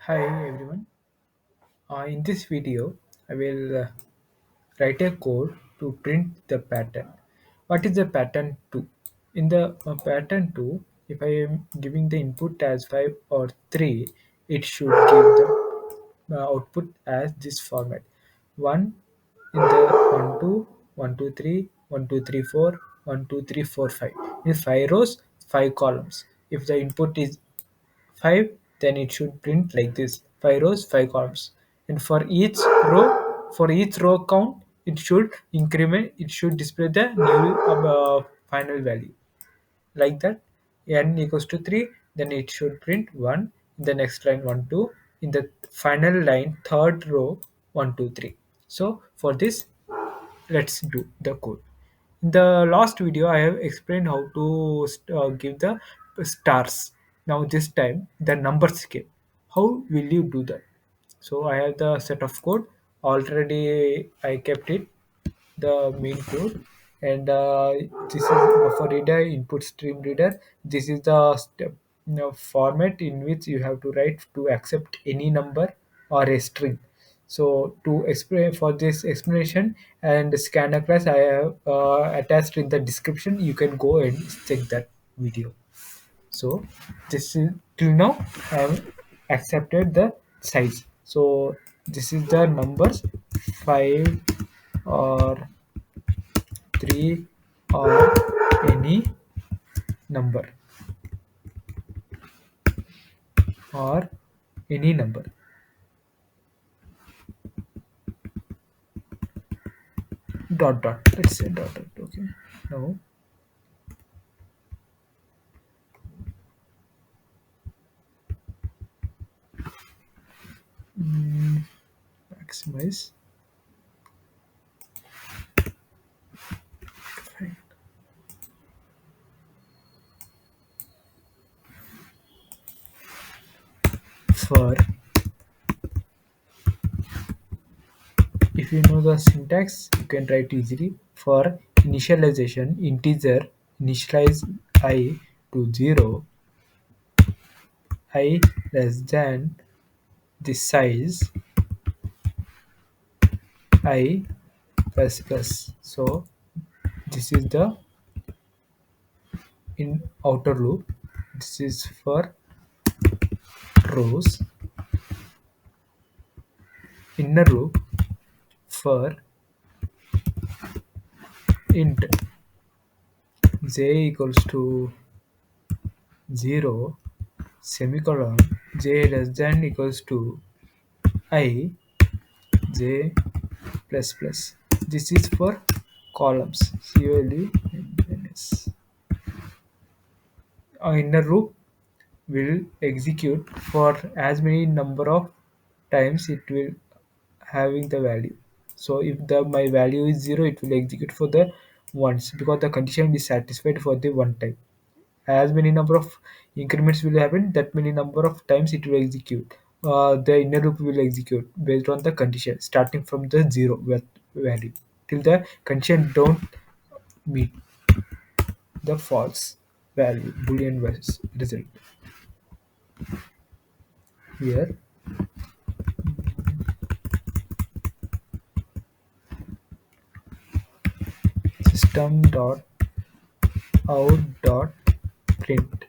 Hi everyone. In this video, I will write a code to print the pattern. What is the pattern 2? In the pattern 2, if I am giving the input as 5 or 3, it should give the output as this format. 1 in the 1 2 1 2 3 1 2 3 4 1 2 3 4 5. In 5 rows, 5 columns. If the input is 5, then it should print like this: 5 rows, 5 columns. And for each row count, it should increment, it should display the new final value. Like that, n equals to 3, then it should print 1, in the next line 1 2, in the final line third row 1 2 3. So for this, let's do the code. In the last video, I have explained how to give the stars. Now this time the number scale. How will you do that? So I have the set of code already. I kept it, the main code, and this is buffer reader, input stream reader. This is the step, format in which you have to write to accept any number or a string. So to explain for this explanation and scanner class, I have attached in the description. You can go and check that video. So this is till now I have accepted the size. So this is the numbers: 5 or 3 or any number, or any number. Dot dot, let's say dot dot. Okay, now mm, maximize. Fine. For, if you know the syntax, you can write easily. For initialization, integer initialize I to 0, I less than the size I plus plus. So this is the in outer loop. This is for rows. Inner loop for int j equals to 0 semicolon j less than equals to I j plus plus. This is for columns. COLUMNS. Inner loop will execute for as many number of times it will having the value. So if the my value is 0, it will execute for the once, because the condition is satisfied for the one time. As many number of increments will happen, that many number of times it will execute. The inner loop will execute based on the condition, starting from the value till the condition don't meet the false value boolean result. Here system dot out dot print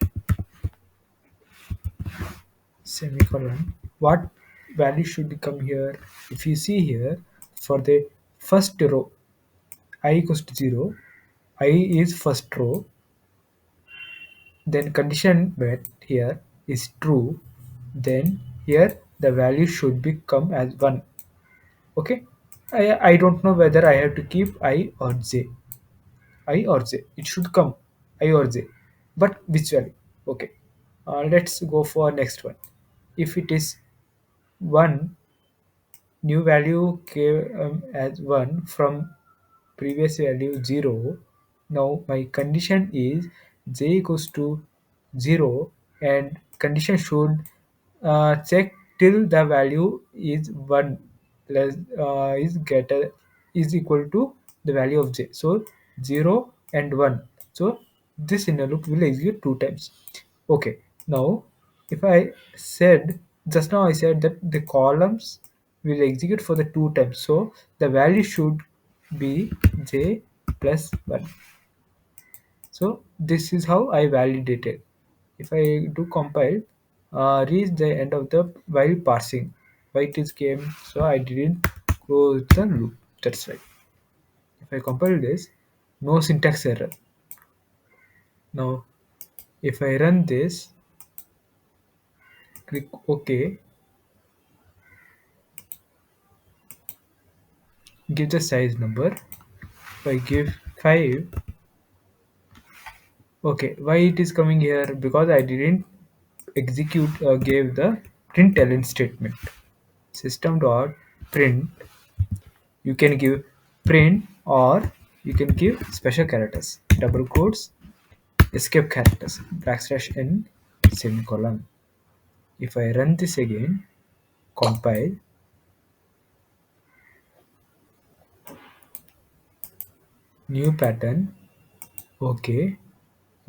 semicolon. What value should come here? If you see here, for the first row, I equals to 0, I is first row, then condition met here is true, then here the value should be come as 1. Okay, I don't know whether I have to keep I or j. It should come I or j, but which value? Okay, let's go for next one. If it is 1, new value came as 1 from previous value 0. Now my condition is j equals to 0, and condition should check till the value is 1 less is greater is equal to the value of j. So 0 and 1. So this inner loop will execute 2 times. Okay, now if I said Just now I said that the columns will execute for the two times. So the value should be j plus 1. So this is how I validated. If I do compile, reach the end of the while parsing. Why it is came, so I didn't close the loop. That's right. If I compile this, no syntax error. Now if I run this, click OK, give the size number. If I give 5, okay, why it is coming here? Because I didn't execute gave the println statement. System dot print, you can give print or you can give special characters, double quotes, escape characters, backslash n, semicolon. If I run this again, compile, new pattern, okay,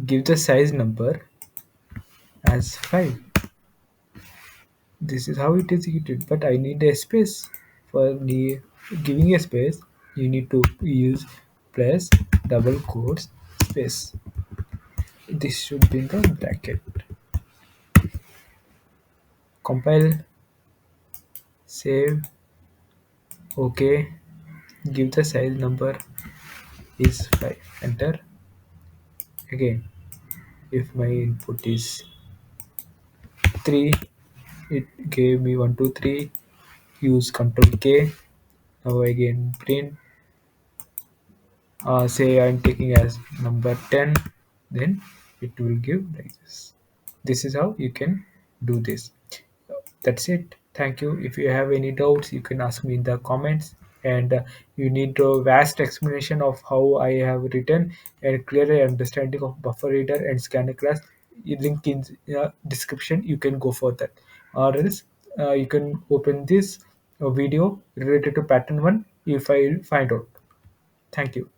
give the size number as 5. This is how it is executed, but I need a space. For the giving a space, you need to use plus double quotes space. This should be in the bracket. Compile, save, okay, give the size number is 5. Enter again. If my input is 3, it gave me 1 2 3. Use Control K. Now again print, say I'm taking as number 10, then it will give like this. This is how you can do this. That's it. Thank you. If you have any doubts, you can ask me in the comments. And you need a vast explanation of how I have written and clear understanding of buffer reader and scanner class. Link in description. You can go for that, or else you can open this video related to pattern 1 if I find out. Thank you.